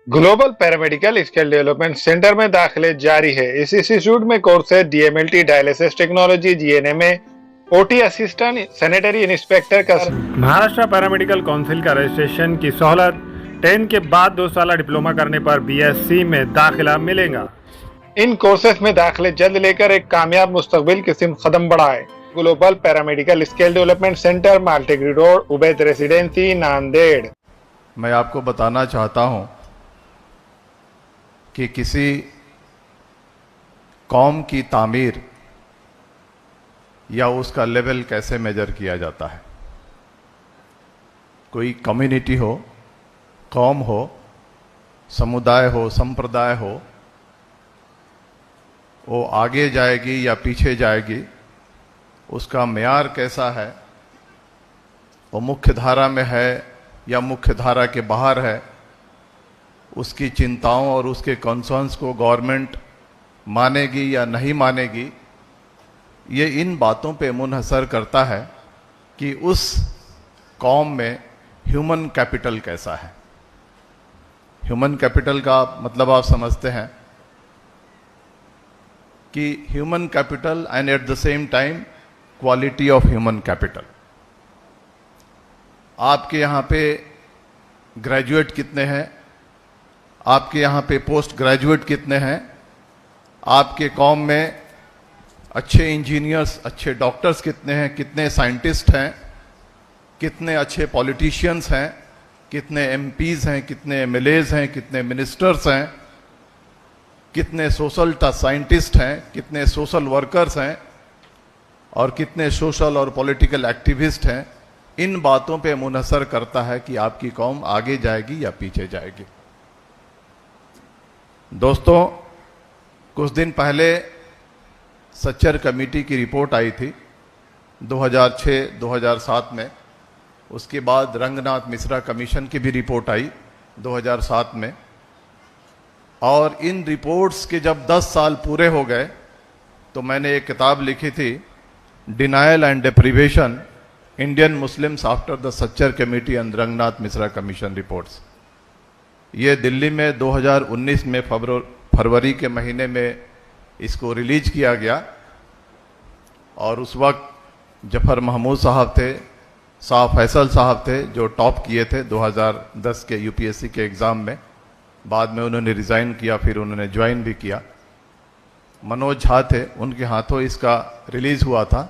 Global paramedical skill development centre में दाखिले जारी है। इस इंस्टीट्यूट में कोर्स है DMLT, dialysis technology, GNMA, OT assistant, sanitary inspector का। महाराष्ट्र पैरामेडिकल काउंसिल का रजिस्ट्रेशन की सहूलत 10 के बाद 2 साल डिप्लोमा करने पर बीएससी में दाखिला मिलेगा। इन कोर्सेज में दाखिले जल्द लेकर एक कामयाब मुस्तकबिल की सिमत कदम बढ़ाए। Global paramedical skill development centre, Maltekdi road, Ubaid residency, Nanded. मैं आपको बताना चाहता हूं कि किसी कौम की तामीर या उसका लेवल कैसे मेजर किया जाता है। कोई कम्युनिटी हो, कौम हो, समुदाय हो, संप्रदाय हो, वो आगे जाएगी या पीछे जाएगी, उसका मेयार कैसा है, वो मुख्य धारा में है या मुख्य धारा के बाहर है, उसकी चिंताओं और उसके कंसर्न्स को गवर्नमेंट मानेगी या नहीं मानेगी, ये इन बातों पे मुनहसर करता है कि उस कौम में ह्यूमन कैपिटल कैसा है। ह्यूमन कैपिटल का मतलब आप समझते हैं कि human capital and at the same time quality of human capital. आपके यहाँ पे ग्रेजुएट कितने हैं, आपके यहाँ पे पोस्ट ग्रेजुएट कितने हैं, आपके कौम में अच्छे इंजीनियर्स, अच्छे डॉक्टर्स कितने हैं, कितने साइंटिस्ट हैं, कितने अच्छे पॉलिटिशियंस हैं, कितने एमपीज हैं, कितने एमएलएज हैं, कितने मिनिस्टर्स हैं, कितने सोशल साइंटिस्ट हैं, कितने सोशल वर्कर्स हैं और कितने सोशल और पॉलिटिकल एक्टिविस्ट हैं। इन बातों पे मुनहसर करता है कि आपकी कौम आगे जाएगी या पीछे जाएगी। दोस्तों, कुछ दिन पहले सच्चर कमेटी की रिपोर्ट आई थी 2006-2007 में। उसके बाद रंगनाथ मिश्रा कमीशन की भी रिपोर्ट आई 2007 में। और इन रिपोर्ट्स के जब 10 साल पूरे हो गए तो मैंने एक किताब लिखी थी, denial and deprivation, Indian Muslims after the Sachar committee and Ranganath Mishra commission reports. ये दिल्ली में 2019 में फरवरी के महीने में इसको रिलीज किया गया। और उस वक्त जफर महमूद साहब थे, शाह फैसल साहब थे, जो टॉप किए थे 2010 के यूपीएससी के एग्ज़ाम में। बाद में उन्होंने रिज़ाइन किया, फिर उन्होंने ज्वाइन भी किया। मनोज झा थे, उनके हाथों इसका रिलीज़ हुआ था।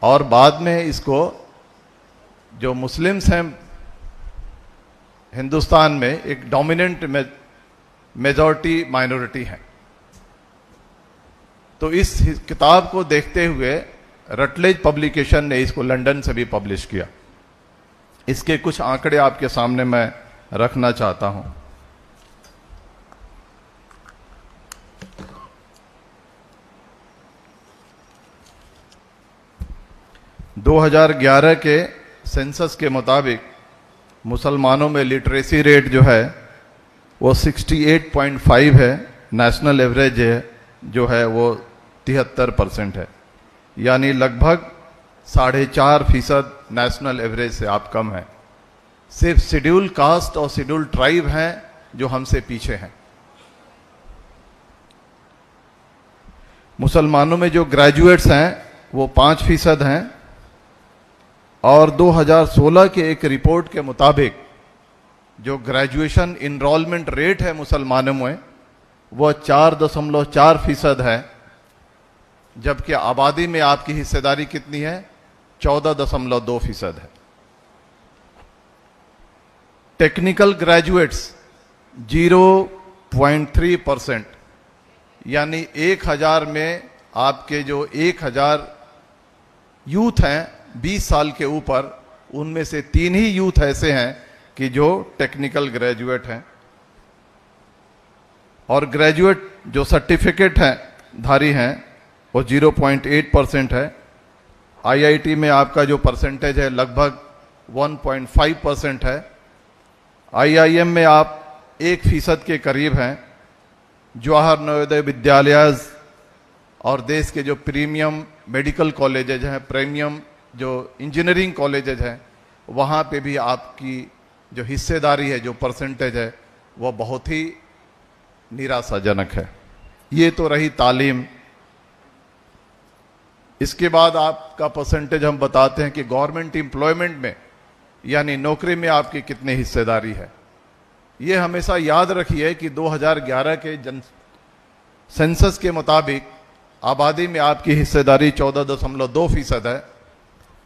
और बाद में इसको जो मुस्लिम्स हैं हिंदुस्तान में, एक डोमिनेंट मेजॉरिटी माइनॉरिटी है। तो इस किताब को देखते हुए रटलेज पब्लिकेशन ने इसको लंदन से भी पब्लिश किया। इसके कुछ आंकड़े आपके सामने मैं रखना चाहता हूं। – 2011 के सेंसस के मुताबिक मुसलमानों में लिटरेसी रेट जो है वो 68.5 है। नेशनल एवरेज जो है वो 73% है, यानी लगभग 4.5% नेशनल एवरेज से आप कम है। सिर्फ शेड्यूल कास्ट और शेड्यूल ट्राइब हैं जो हमसे पीछे हैं। मुसलमानों में जो ग्रेजुएट्स हैं वो 5% हैं। और 2016 के एक रिपोर्ट के मुताबिक जो ग्रेजुएशन इनरोलमेंट रेट है मुसलमानों में वो 4.4% है, जबकि आबादी में आपकी हिस्सेदारी कितनी है? 14.2% है। टेक्निकल ग्रेजुएट्स 0.3%, यानी 1000 में आपके जो 1000 यूथ हैं 20 साल के ऊपर, उनमें से 3 ही यूथ ऐसे हैं कि जो टेक्निकल ग्रेजुएट हैं। और ग्रेजुएट जो सर्टिफिकेट हैं धारी हैं वो 0.8% है। आईआईटी में आपका जो परसेंटेज है लगभग 1.5% है। आईआईएम में आप 1% के करीब हैं। जवाहर नवोदय विद्यालय और देश के जो प्रीमियम मेडिकल कॉलेजेज हैं, प्रीमियम जो इंजीनियरिंग कॉलेजेज हैं, वहाँ पे भी आपकी जो हिस्सेदारी है, जो परसेंटेज है, वह बहुत ही निराशाजनक है। ये तो रही तालीम। इसके बाद आपका परसेंटेज हम बताते हैं कि गवर्नमेंट एम्प्लॉयमेंट में यानी नौकरी में आपकी कितनी हिस्सेदारी है। ये हमेशा याद रखिए कि 2011 के सेंसस के मुताबिक आबादी में आपकी हिस्सेदारी 14.2% है,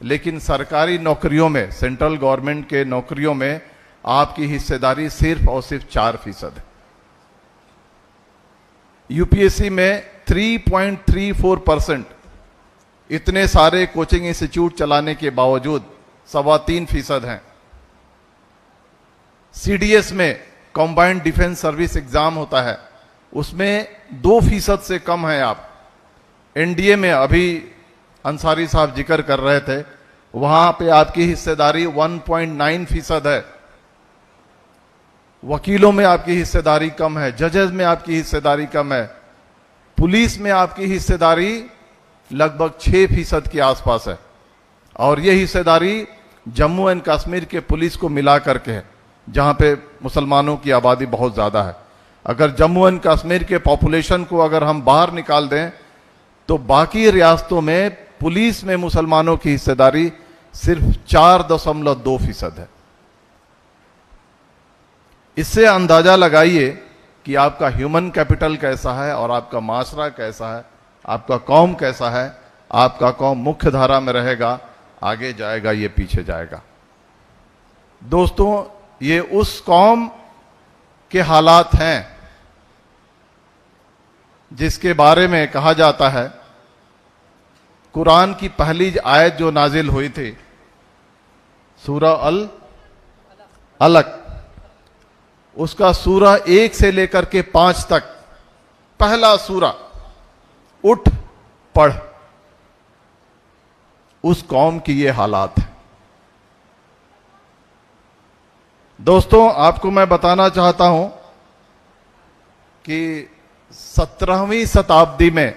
लेकिन सरकारी नौकरियों में, सेंट्रल गवर्नमेंट के नौकरियों में आपकी हिस्सेदारी सिर्फ और सिर्फ 4% है। यूपीएससी में 3.34%, इतने सारे कोचिंग इंस्टीट्यूट चलाने के बावजूद 3.25% हैं। सीडीएस में कंबाइंड डिफेंस सर्विस एग्जाम होता है, उसमें 2% से कम है आप। एनडीए में अभी अंसारी साहब जिक्र कर रहे थे, वहां पे आपकी हिस्सेदारी 1.9% है। वकीलों में आपकी हिस्सेदारी कम है, जजेस में आपकी हिस्सेदारी कम है, पुलिस में आपकी हिस्सेदारी लगभग 6% के आसपास है। और यह हिस्सेदारी जम्मू एंड कश्मीर के पुलिस को मिला करके है, जहां पे मुसलमानों की आबादी बहुत ज्यादा है। अगर जम्मू एंड कश्मीर के पॉपुलेशन को अगर हम बाहर निकाल दें तो बाकी रियासतों में पुलिस में मुसलमानों की हिस्सेदारी सिर्फ 4.2% है। इससे अंदाजा लगाइए कि आपका ह्यूमन कैपिटल कैसा है और आपका माशरा कैसा है, आपका कौम कैसा है। आपका कौम मुख्य धारा में रहेगा, आगे जाएगा, ये पीछे जाएगा। दोस्तों, ये उस कौम के हालात हैं जिसके बारे में कहा जाता है, कुरान की पहली आयत जो नाजिल हुई थी सूरह अल अलक, उसका सूरह 1 से लेकर के 5 तक पहला सूरा उठ पढ़, उस कौम की ये हालात है। दोस्तों, आपको मैं बताना चाहता हूं कि 17वीं शताब्दी में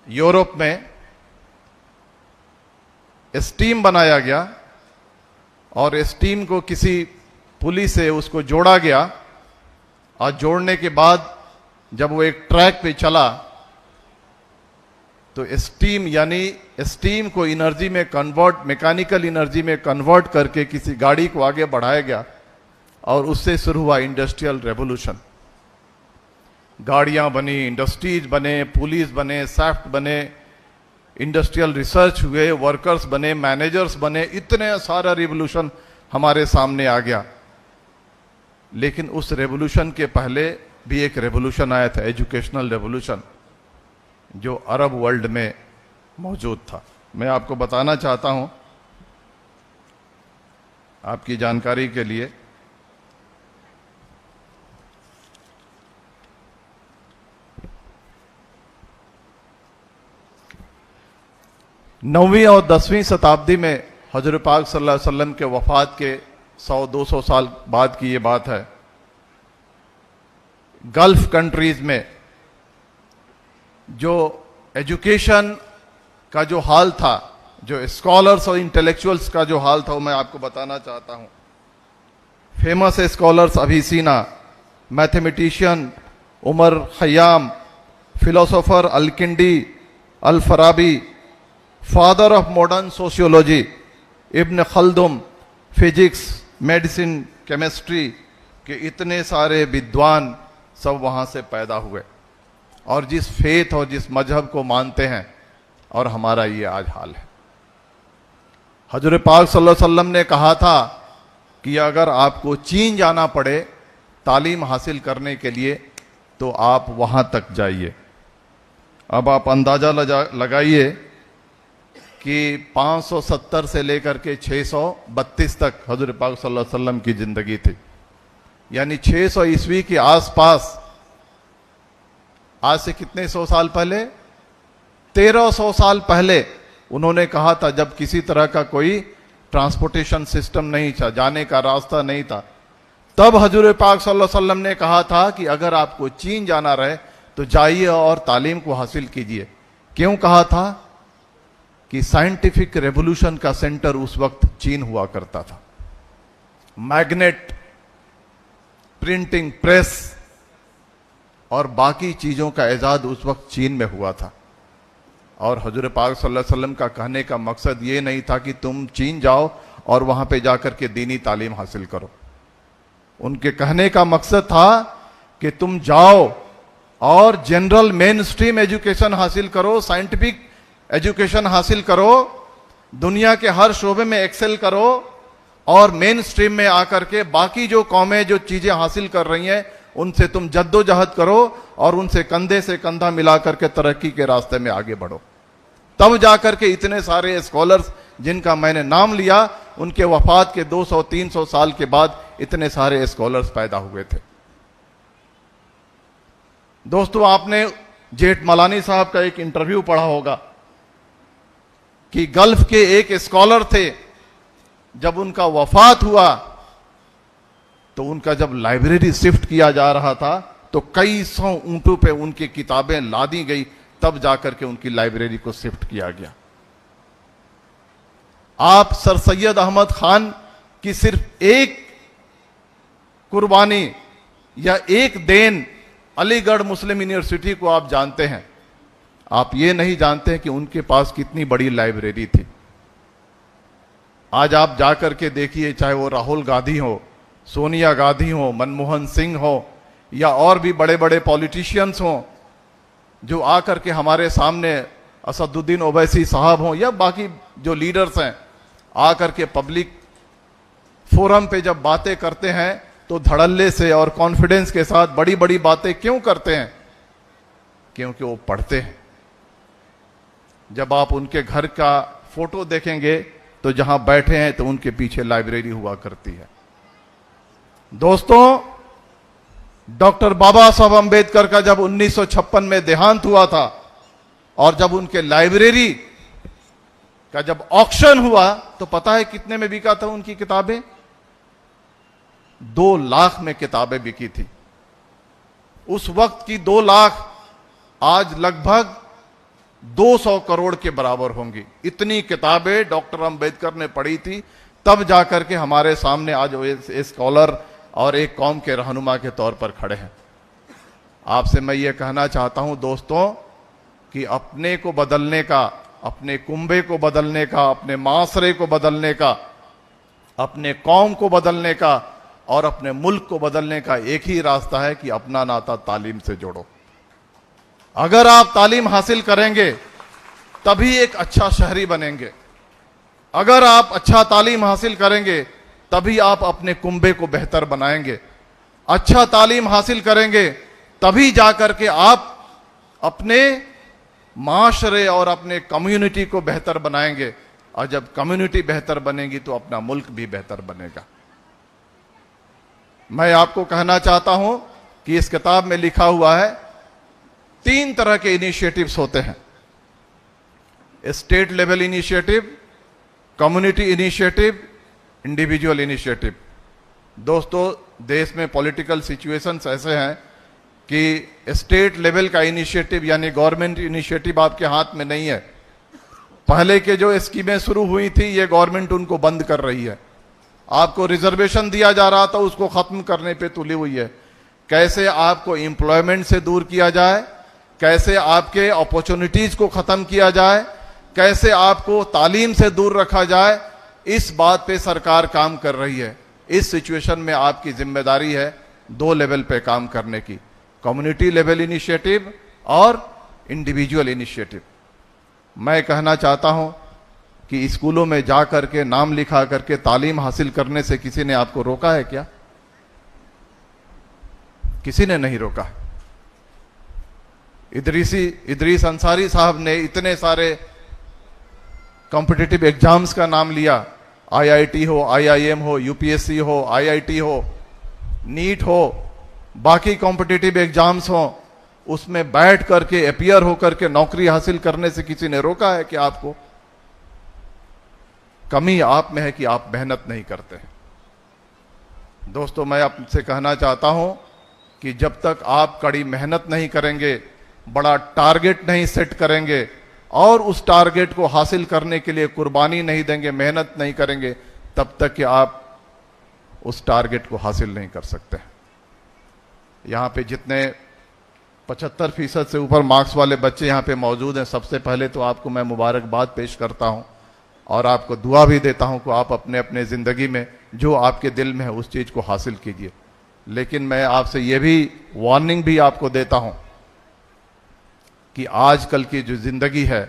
यूरोप में स्टीम बनाया गया और स्टीम को किसी पुली से उसको जोड़ा गया, और जोड़ने के बाद जब वो एक ट्रैक पे चला तो स्टीम यानी स्टीम को एनर्जी में कन्वर्ट, मैकेनिकल एनर्जी में कन्वर्ट करके किसी गाड़ी को आगे बढ़ाया गया और उससे शुरू हुआ इंडस्ट्रियल रेवोल्यूशन। गाड़ियां बनी, इंडस्ट्रीज बने, पुलिस बने, सैफ्ट बने, इंडस्ट्रियल रिसर्च हुए, वर्कर्स बने, मैनेजर्स बने, इतने सारा रेवोल्यूशन हमारे सामने आ गया। लेकिन उस रेवोल्यूशन के पहले भी एक रेवोल्यूशन आया था, एजुकेशनल रेवोल्यूशन, जो अरब वर्ल्ड में मौजूद था। मैं आपको बताना चाहता हूं आपकी जानकारी के लिए, नौवीं और 10वीं शताब्दी में हजरत पाक सल्लल्लाहु अलैहि वसल्लम के वफात के 100-200 साल बाद की ये बात है। गल्फ कंट्रीज में जो एजुकेशन का जो हाल था, जो स्कॉलर्स और इंटेलेक्चुअल्स का जो हाल था, वो मैं आपको बताना चाहता हूं। Famous scholars Avicenna, mathematician Omar Khayyam, philosopher Al Kindi, Al Farabi, father of modern sociology Ibn Khaldun, physics, medicine, chemistry के इतने सारे विद्वान सब वहां से पैदा हुए और जिस फेथ और जिस मजहब को मानते हैं, और हमारा ये आज हाल है। हजरत पाक सल्लल्लाहु अलैहि वसल्लम ने कहा था कि अगर आपको चीन जाना पड़े तालीम हासिल करने के लिए तो आप वहां तक जाइए। अब आप अंदाजा लगाइए कि 570 से लेकर के 632 तक हजरत पाक सल्लल्लाहु अलैहि वसल्लम की जिंदगी थी, यानी 600 ईस्वी के आसपास। आज से कितने 100 साल पहले, 1300 साल पहले उन्होंने कहा था, जब किसी तरह का कोई ट्रांसपोर्टेशन सिस्टम नहीं था, जाने का रास्ता नहीं था, तब हजूर पाक सल्लल्लाहु अलैहि वसल्लम ने कहा था कि अगर आपको चीन जाना रहे तो जाइए और तालीम को हासिल कीजिए। क्यों कहा था? कि साइंटिफिक रेवोल्यूशन का सेंटर उस वक्त चीन हुआ करता था। मैग्नेट, प्रिंटिंग प्रेस और बाकी चीजों का इजाद उस वक्त चीन में हुआ था। और हुजूर पाक सल्लल्लाहु अलैहि वसल्लम का कहने का मकसद ये नहीं था कि तुम चीन जाओ और वहां पे जाकर के दीनी तालीम हासिल करो। उनके कहने का मकसद था कि तुम जाओ और जनरल मेन स्ट्रीम एजुकेशन हासिल करो, साइंटिफिक एजुकेशन हासिल करो, दुनिया के हर शोबे में एक्सेल करो और मेन स्ट्रीम में आकर के बाकी जो कौमें जो चीजें हासिल कर रही हैं उनसे तुम जद्दोजहद करो और उनसे कंधे से कंधा मिला करके तरक्की के रास्ते में आगे बढ़ो। तब जाकर के इतने सारे स्कॉलर्स जिनका मैंने नाम लिया, उनके वफात के 200-300 साल के बाद इतने सारे स्कॉलर्स पैदा हुए थे। दोस्तों, आपने जेठमलानी साहब का एक इंटरव्यू पढ़ा होगा कि गल्फ के एक स्कॉलर थे, जब उनका वफात हुआ तो उनका जब लाइब्रेरी शिफ्ट किया जा रहा था तो कई सौ ऊंटों पे उनकी किताबें लादी गई, तब जाकर के उनकी लाइब्रेरी को शिफ्ट किया गया। आप सर सैयद अहमद खान की सिर्फ एक कुर्बानी या एक देन अलीगढ़ मुस्लिम यूनिवर्सिटी को आप जानते हैं। आप ये नहीं जानते कि उनके पास कितनी बड़ी लाइब्रेरी थी। आज आप जाकर के देखिए, चाहे वो राहुल गांधी हो, सोनिया गांधी हो, मनमोहन सिंह हो या और भी बड़े बड़े पॉलिटिशियंस हो जो आकर के हमारे सामने, असदुद्दीन ओवैसी साहब हो या बाकी जो लीडर्स हैं, आकर के पब्लिक फोरम पे जब बातें करते हैं तो धड़ल्ले से और कॉन्फिडेंस के साथ बड़ी बड़ी बातें क्यों करते हैं? क्योंकि वो पढ़ते हैं। जब आप उनके घर का फोटो देखेंगे तो जहां बैठे हैं तो उनके पीछे लाइब्रेरी हुआ करती है। दोस्तों, डॉक्टर बाबा साहब अंबेडकर का जब 1956 में देहांत हुआ था और जब उनके लाइब्रेरी का जब ऑक्शन हुआ तो पता है कितने में बिका था उनकी किताबें? 2 लाख में किताबें बिकी थी। उस वक्त की 2 लाख आज लगभग 200 करोड़ के बराबर होंगी। इतनी किताबें डॉक्टर अंबेडकर ने पढ़ी थी, तब जाकर के हमारे सामने आज वो स्कॉलर और एक कौम के रहनुमा के तौर पर खड़े हैं। आपसे मैं ये कहना चाहता हूं दोस्तों कि अपने को बदलने का, अपने कुंबे को बदलने का, अपने माशरे को बदलने का, अपने कौम को बदलने का और अपने मुल्क को बदलने का एक ही रास्ता है कि अपना नाता तालीम से जोड़ो। अगर आप तालीम हासिल करेंगे तभी एक अच्छा शहरी बनेंगे। अगर आप अच्छा तालीम हासिल करेंगे तभी आप अपने कुंबे को बेहतर बनाएंगे। अच्छा तालीम हासिल करेंगे तभी जाकर के आप अपने माशरे और अपने कम्युनिटी को बेहतर बनाएंगे, और जब कम्युनिटी बेहतर बनेगी तो अपना मुल्क भी बेहतर बनेगा। मैं आपको कहना चाहता हूं कि इस किताब में लिखा हुआ है 3 तरह के इनिशिएटिव्स होते हैं: state level initiative, community initiative, individual initiative. दोस्तों, देश में पॉलिटिकल सिचुएशंस ऐसे हैं कि स्टेट लेवल का इनिशिएटिव यानी गवर्नमेंट इनिशिएटिव आपके हाथ में नहीं है। पहले के जो स्कीमें शुरू हुई थी ये गवर्नमेंट उनको बंद कर रही है। आपको रिजर्वेशन दिया जा रहा था, उसको खत्म करने पे तुली हुई है। कैसे आपको एम्प्लॉयमेंट से दूर किया जाए, कैसे आपके अपॉर्चुनिटीज को खत्म किया जाए, कैसे आपको तालीम से दूर रखा जाए, इस बात पे सरकार काम कर रही है। इस सिचुएशन में आपकी जिम्मेदारी है 2 लेवल पे काम करने की, कम्युनिटी लेवल इनिशिएटिव और इंडिविजुअल इनिशिएटिव। मैं कहना चाहता हूं कि स्कूलों में जा करके नाम लिखा करके तालीम हासिल करने से किसी ने आपको रोका है क्या? किसी ने नहीं रोका। इदरीस अंसारी साहब ने इतने सारे कॉम्पिटिटिव एग्जाम्स का नाम लिया, आईआईटी हो, आईआईएम हो, यूपीएससी हो, आईआईटी हो, नीट हो, बाकी कॉम्पिटिटिव एग्जाम्स हो, उसमें बैठ करके अपीयर होकर के नौकरी हासिल करने से किसी ने रोका है कि आपको? कमी आप में है कि आप मेहनत नहीं करते हैं। दोस्तों, मैं आपसे कहना चाहता हूं कि जब तक आप कड़ी मेहनत नहीं करेंगे, बड़ा टारगेट नहीं सेट करेंगे और उस टारगेट को हासिल करने के लिए कुर्बानी नहीं देंगे, मेहनत नहीं करेंगे, तब तक कि आप उस टारगेट को हासिल नहीं कर सकते। यहाँ पे जितने 75% से ऊपर मार्क्स वाले बच्चे यहाँ पे मौजूद हैं, सबसे पहले तो आपको मैं मुबारकबाद पेश करता हूँ और आपको दुआ भी देता हूँ कि आप अपने अपने ज़िंदगी में जो आपके दिल में है उस चीज़ को हासिल कीजिए। लेकिन मैं आपसे ये भी वार्निंग भी आपको देता हूँ कि आजकल की जो ज़िंदगी है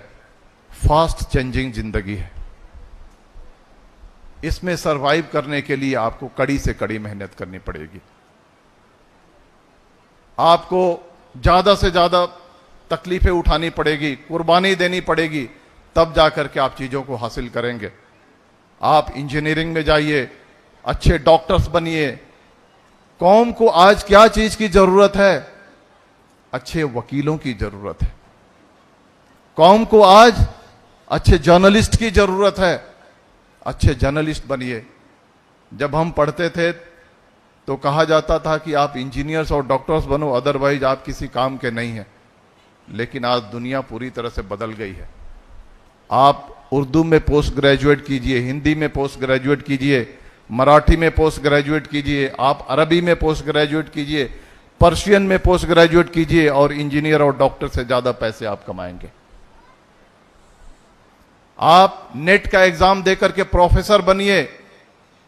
फास्ट चेंजिंग ज़िंदगी है। इसमें सरवाइव करने के लिए आपको कड़ी से कड़ी मेहनत करनी पड़ेगी। आपको ज़्यादा से ज़्यादा तकलीफें उठानी पड़ेगी, कुर्बानी देनी पड़ेगी, तब जाकर के आप चीज़ों को हासिल करेंगे। आप इंजीनियरिंग में जाइए, अच्छे डॉक्टर्स बनिए। कौम को आज क्या चीज़ की ज़रूरत है? अच्छे वकीलों की ज़रूरत है। कौम को आज अच्छे जर्नलिस्ट की ज़रूरत है। अच्छे जर्नलिस्ट बनिए। जब हम पढ़ते थे तो कहा जाता था कि आप इंजीनियर्स और डॉक्टर्स बनो, अदरवाइज आप किसी काम के नहीं हैं। लेकिन आज दुनिया पूरी तरह से बदल गई है। आप उर्दू में पोस्ट ग्रेजुएट कीजिए, हिंदी में पोस्ट ग्रेजुएट कीजिए, मराठी में पोस्ट ग्रेजुएट कीजिए, आप अरबी में पोस्ट ग्रेजुएट कीजिए, पर्शियन में पोस्ट ग्रेजुएट कीजिए और इंजीनियर और डॉक्टर से ज़्यादा पैसे आप कमाएंगे। आप नेट का एग्जाम देकर के प्रोफेसर बनिए।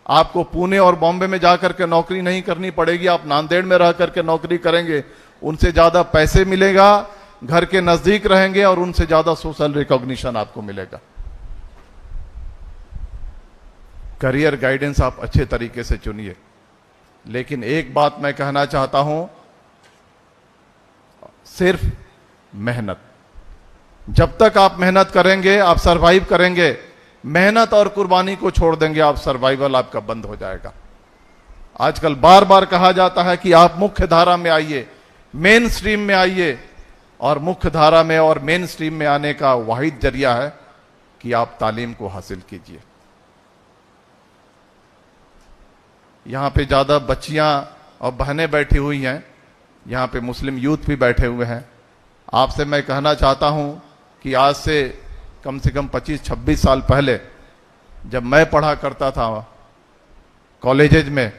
आपको पुणे और बॉम्बे में जाकर के नौकरी नहीं करनी पड़ेगी, आप नांदेड़ में रह करके नौकरी करेंगे, उनसे ज्यादा पैसे मिलेगा, घर के नजदीक रहेंगे और उनसे ज्यादा सोशल रिकॉग्निशन आपको मिलेगा। करियर गाइडेंस आप अच्छे तरीके से चुनिए। लेकिन एक बात मैं कहना चाहता हूं, सिर्फ मेहनत। जब तक आप मेहनत करेंगे आप सरवाइव करेंगे। मेहनत और कुर्बानी को छोड़ देंगे आप, सर्वाइवल आपका बंद हो जाएगा। आजकल बार बार कहा जाता है कि आप मुख्य धारा में आइए, मेन स्ट्रीम में आइए, और मुख्य धारा में और मेन स्ट्रीम में आने का वाहिद जरिया है कि आप तालीम को हासिल कीजिए। यहां पे ज्यादा बच्चियां और बहनें बैठी हुई हैं, यहां पे मुस्लिम यूथ भी बैठे हुए हैं। आपसे मैं कहना चाहता हूं कि आज से कम 25-26 साल पहले जब मैं पढ़ा करता था कॉलेजेज में,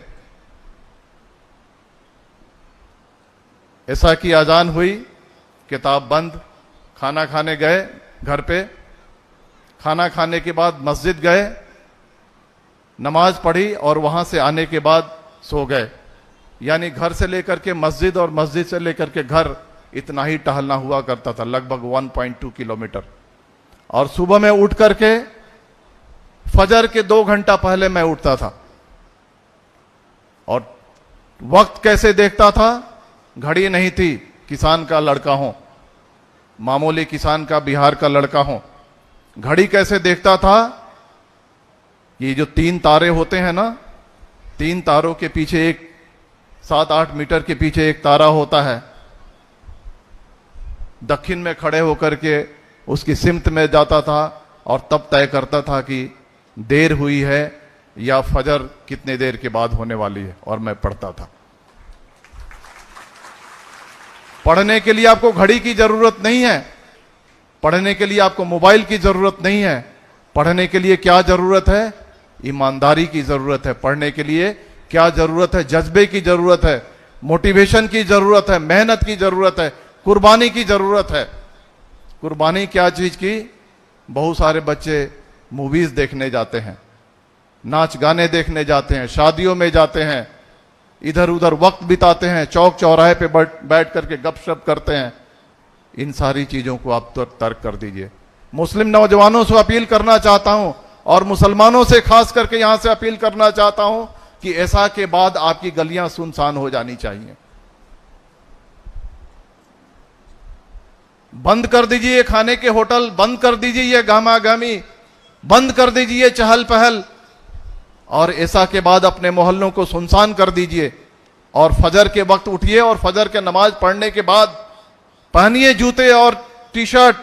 ऐसा की अजान हुई, किताब बंद, खाना खाने गए घर पे, खाना खाने के बाद मस्जिद गए, नमाज पढ़ी और वहां से आने के बाद सो गए। यानी घर से लेकर के मस्जिद और मस्जिद से लेकर के घर इतना ही टहलना हुआ करता था, लगभग 1.2 किलोमीटर। और सुबह में उठ करके फजर के 2 घंटा पहले मैं उठता था और वक्त कैसे देखता था? घड़ी नहीं थी, किसान का लड़का हूं, मामूली किसान का, बिहार का लड़का हूं। घड़ी कैसे देखता था? ये जो 3 तारे होते हैं ना, 3 तारों के पीछे एक 7-8 मीटर के पीछे एक तारा होता है। दक्षिण में खड़े होकर के उसकी सिमत में जाता था और तब तय करता था कि देर हुई है या फजर कितने देर के बाद होने वाली है, और मैं पढ़ता था। पढ़ने के लिए आपको घड़ी की जरूरत नहीं है, पढ़ने के लिए आपको मोबाइल की जरूरत नहीं है। पढ़ने के लिए क्या जरूरत है? ईमानदारी की जरूरत है। पढ़ने के लिए क्या जरूरत है? जज्बे की जरूरत है, मोटिवेशन की जरूरत है, मेहनत की जरूरत है, कुर्बानी की जरूरत है। कुर्बानी क्या चीज की? बहुत सारे बच्चे मूवीज देखने जाते हैं, नाच गाने देखने जाते हैं, शादियों में जाते हैं, इधर उधर वक्त बिताते हैं, चौक चौराहे पे बैठ करके गपशप करते हैं। इन सारी चीजों को आप तो तर्क कर दीजिए। मुस्लिम नौजवानों से अपील करना चाहता हूं और मुसलमानों से खास करके यहां से अपील करना चाहता हूं कि ऐसा के बाद आपकी गलियां सुनसान हो जानी चाहिए। बंद कर दीजिए खाने के होटल, बंद कर दीजिए ये गहमागहमी, बंद कर दीजिए चहल पहल, और ऐसा के बाद अपने मोहल्लों को सुनसान कर दीजिए और फजर के वक्त उठिए और फजर के नमाज पढ़ने के बाद पहनिए जूते और टी शर्ट,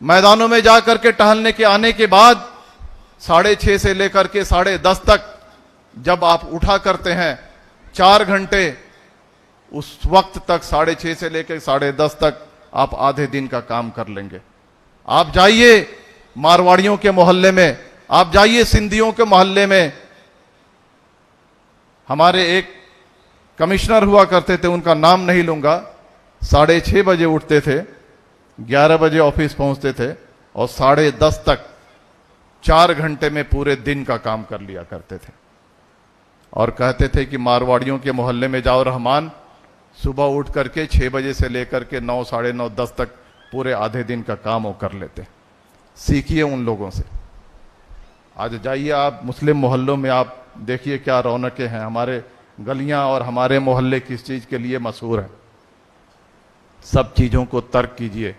मैदानों में जाकर के टहलने के आने के बाद 6:30 से लेकर के 10:30 तक जब आप उठा करते हैं 4 घंटे, उस वक्त तक 6:30 से लेकर 10:30 तक आप आधे दिन का काम कर लेंगे। आप जाइए मारवाड़ियों के मोहल्ले में, आप जाइए सिंधियों के मोहल्ले में। हमारे एक कमिश्नर हुआ करते थे, उनका नाम नहीं लूंगा, 6:30 बजे उठते थे, 11 बजे ऑफिस पहुंचते थे और 10:30 तक 4 घंटे में पूरे दिन का काम कर लिया करते थे। और कहते थे कि मारवाड़ियों के मोहल्ले में जाओ रहमान, सुबह उठ करके 6 बजे से लेकर के 9, 9:30, 10 तक पूरे आधे दिन का काम वो कर लेते। सीखिए उन लोगों से। आज जाइए आप मुस्लिम मोहल्लों में, आप देखिए क्या रौनकें हैं। हमारे गलियां और हमारे मोहल्ले किस चीज के लिए मशहूर है। सब चीजों को तर्क कीजिए,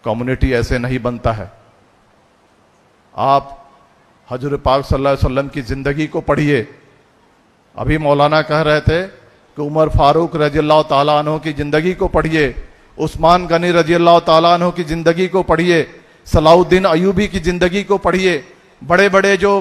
कम्युनिटी ऐसे नहीं बनता है। आप हजूर पाक सल्लल्लाहु अलैहि वसल्लम की जिंदगी को पढ़िए। अभी मौलाना कह रहे थे कि उमर फारूक रज़ियल्लाहु ताला अन्हु की जिंदगी को पढ़िए, उस्मान गनी रज़ियल्लाहु ताला अन्हु की जिंदगी को पढ़िए, सलाउद्दीन अयूबी की जिंदगी को पढ़िए, बड़े बड़े जो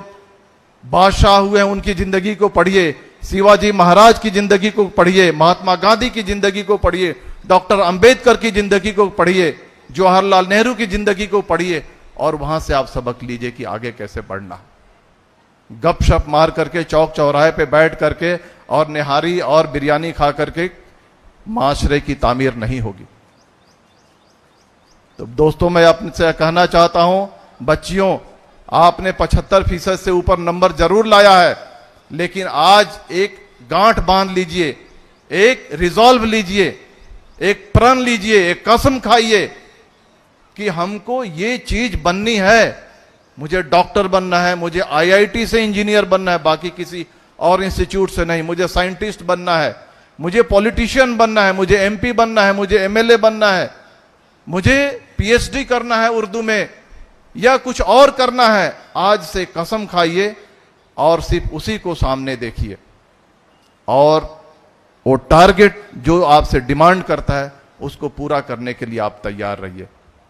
बादशाह हुए हैं उनकी जिंदगी को पढ़िए, शिवाजी महाराज की जिंदगी को पढ़िए, महात्मा गांधी की जिंदगी को पढ़िए, डॉक्टर अंबेडकर की जिंदगी को पढ़िए, जवाहरलाल नेहरू की जिंदगी को पढ़िए और वहां से आप सबक लीजिए कि आगे कैसे बढ़ना। गपशप मार करके चौक चौराहे पे बैठ करके और निहारी और बिरयानी खा करके माशरे की तामीर नहीं होगी। तो दोस्तों, मैं आपसे कहना चाहता हूं, बच्चियों, आपने 75% से ऊपर नंबर जरूर लाया है, लेकिन आज एक गांठ बांध लीजिए, एक रिजॉल्व लीजिए, एक प्रण लीजिए, एक कसम खाइए कि हमको ये चीज बननी है। मुझे डॉक्टर बनना है, मुझे आईआईटी से इंजीनियर बनना है, बाकी किसी और इंस्टीट्यूट से नहीं। मुझे साइंटिस्ट बनना है, मुझे पॉलिटिशियन बनना है, मुझे एमपी बनना है, मुझे एमएलए बनना है, मुझे पीएचडी करना है उर्दू में या कुछ और करना है। आज से कसम खाइए और सिर्फ उसी को सामने देखिए और वो टारगेट जो आपसे डिमांड करता है उसको पूरा करने के लिए आप तैयार रहिए।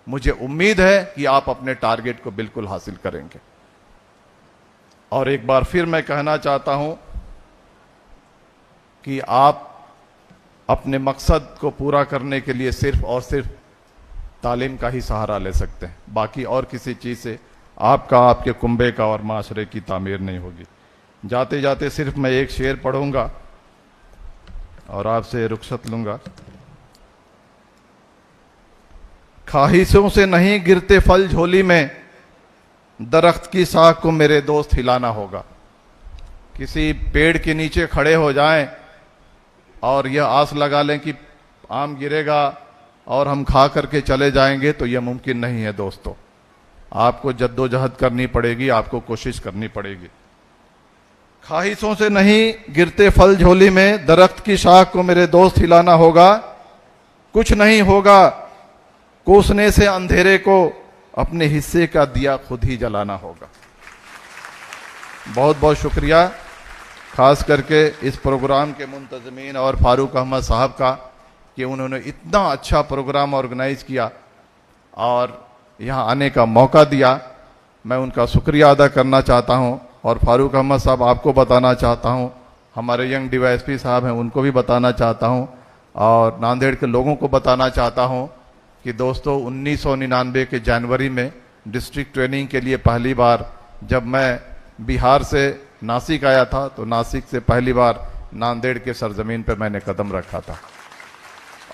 मुझे उम्मीद है कि आप अपने टारगेट को बिल्कुल हासिल करेंगे। और एक बार फिर मैं कहना चाहता हूं कि आप अपने मकसद को पूरा करने के लिए सिर्फ और सिर्फ तालीम का ही सहारा ले सकते हैं। बाकी और किसी चीज से आपका, आपके कुंबे का और माशरे की तामीर नहीं होगी। जाते जाते सिर्फ मैं एक शेर पढ़ूंगा और आपसे रुखसत लूंगा। ख्वाहिशों से नहीं गिरते फल झोली में, दरख्त की शाख को मेरे दोस्त हिलाना होगा। किसी पेड़ के नीचे खड़े हो जाएं और यह आस लगा लें कि आम गिरेगा और हम खा करके चले जाएंगे, तो यह मुमकिन नहीं है दोस्तों। आपको जद्दोजहद करनी पड़ेगी, आपको कोशिश करनी पड़ेगी। ख्वाहिशों से नहीं गिरते फल झोली में, दरख्त की शाख को मेरे दोस्त हिलाना होगा। कुछ नहीं होगा कोसने से अंधेरे को, अपने हिस्से का दिया खुद ही जलाना होगा। बहुत बहुत शुक्रिया खास करके इस प्रोग्राम के मुंतजमीन और फारूक अहमद साहब का कि उन्होंने इतना अच्छा प्रोग्राम ऑर्गेनाइज किया और यहाँ आने का मौका दिया। मैं उनका शुक्रिया अदा करना चाहता हूँ। और फारूक अहमद साहब, आपको बताना चाहता हूँ, हमारे यंग डीवाईएसपी साहब हैं, उनको भी बताना चाहता हूँ और नांदेड़ के लोगों को बताना चाहता हूँ कि दोस्तों 1999 के जनवरी में डिस्ट्रिक्ट ट्रेनिंग के लिए पहली बार जब मैं बिहार से नासिक आया था, तो नासिक से पहली बार नांदेड़ के सरजमीन पर मैंने कदम रखा था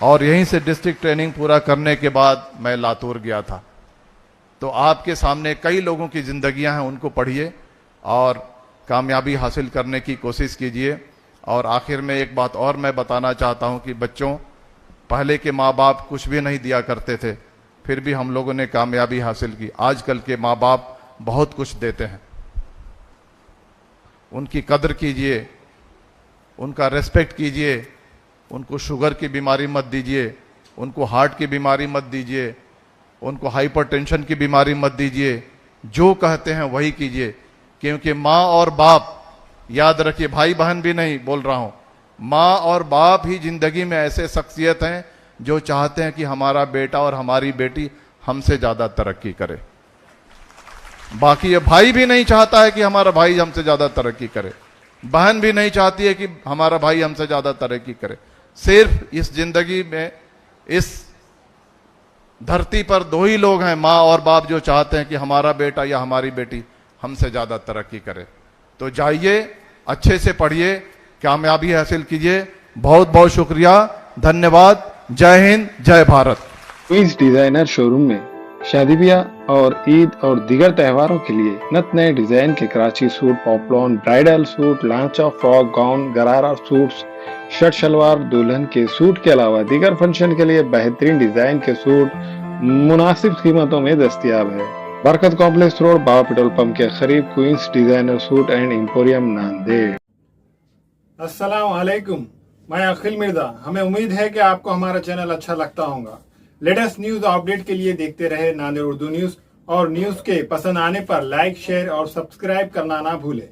और यहीं से डिस्ट्रिक्ट ट्रेनिंग पूरा करने के बाद मैं लातूर गया था। तो आपके सामने कई लोगों की जिंदगियां हैं, उनको पढ़िए और कामयाबी हासिल करने की कोशिश कीजिए। और आखिर में एक बात और मैं बताना चाहता हूं कि बच्चों, पहले के माँ बाप कुछ भी नहीं दिया करते थे, फिर भी हम लोगों ने कामयाबी हासिल की। आजकल के माँ बाप बहुत कुछ देते हैं, उनकी कदर कीजिए, उनका रेस्पेक्ट कीजिए। उनको शुगर की बीमारी मत दीजिए, उनको हार्ट की बीमारी मत दीजिए, उनको हाइपरटेंशन की बीमारी मत दीजिए। जो कहते हैं वही कीजिए, क्योंकि माँ और बाप, याद रखिए, भाई बहन भी नहीं बोल रहा हूं, माँ और बाप ही जिंदगी में ऐसे शख्सियत हैं जो चाहते हैं कि हमारा बेटा और हमारी बेटी हमसे ज्यादा तरक्की करे। बाकी ये भाई भी नहीं चाहता है कि हमारा भाई हमसे ज्यादा तरक्की करे, बहन भी नहीं चाहती है कि हमारा भाई हमसे ज्यादा तरक्की करे। सिर्फ इस जिंदगी में, इस धरती पर दो ही लोग हैं, माँ और बाप, जो चाहते हैं कि हमारा बेटा या हमारी बेटी हमसे ज्यादा तरक्की करे। तो जाइए, अच्छे से पढ़िए, कामयाबी हासिल कीजिए। बहुत बहुत शुक्रिया, धन्यवाद। जय हिंद, जय भारत। क्वींस डिजाइनर शोरूम में शादी ब्याह और ईद और दीगर त्योहारों के लिए नत नए डिजाइन के कराची सूट, पॉपलॉन, ब्राइडल सूट, लांचा, frock, gown, gharara suits, shirt shalwar, दुल्हन के सूट के अलावा दीगर फंक्शन के लिए बेहतरीन डिजाइन के सूट मुनासिब कीमतों में दस्तयाब है। बरकत complex road, Baba petrol pump के करीब, queens designer suit and emporium, Nanded. अस्सलाम वालेकुम, मैं अखिल मिर्जा। हमें उम्मीद है कि आपको हमारा चैनल अच्छा लगता होगा। लेटेस्ट न्यूज अपडेट के लिए देखते रहे नांदेड़ उर्दू न्यूज, और न्यूज के पसंद आने पर लाइक, शेयर और सब्सक्राइब करना ना भूलें।